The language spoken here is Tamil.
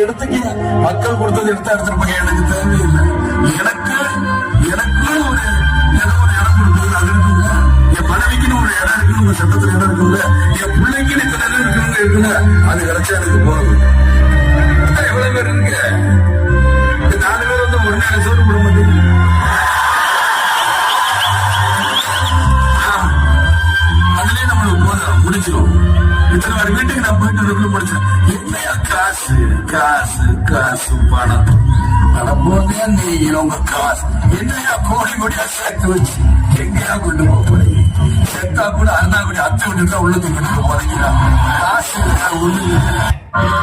இடத்துக்கு மக்கள் கொடுத்தது எடுத்துருப்பாங்க. எனக்கு தேவையில்லை. எனக்கு ஒரு இடம் கொடுத்தது அது இருக்குங்க. என் மனைவிக்குன்னு ஒரு இடம் இருக்குன்னு உங்க சட்டத்துல இடம் இருக்குல்ல, என் பிள்ளைக்குன்னு இத்தனை இடம் இருக்கணுங்க இருக்குங்க. அது கிடைச்சா எனக்கு போதும். எவ்வளவு பேர் இருக்கு? 4 பேர் வந்து ஒரு நேரம் சோறு போட மாட்டேங்குது. அதுலயே நம்மளுக்கு போதும், முடிச்சிடும். இத்தனை வாரி வீட்டுக்கு நான் போயிட்டு முடிச்சேன். என்னையா காசு காசு காசு பணம் போதே நீ உங்க காசு என்னையா கோடி கோடியா சேர்த்து வச்சு எங்கேயா கொண்டு போக போறீங்க? செத்தா கூட அண்ணா கூட அத்தை விட்டு தான் உள்ளது கொண்டு போறீங்களா? காசு ஒண்ணு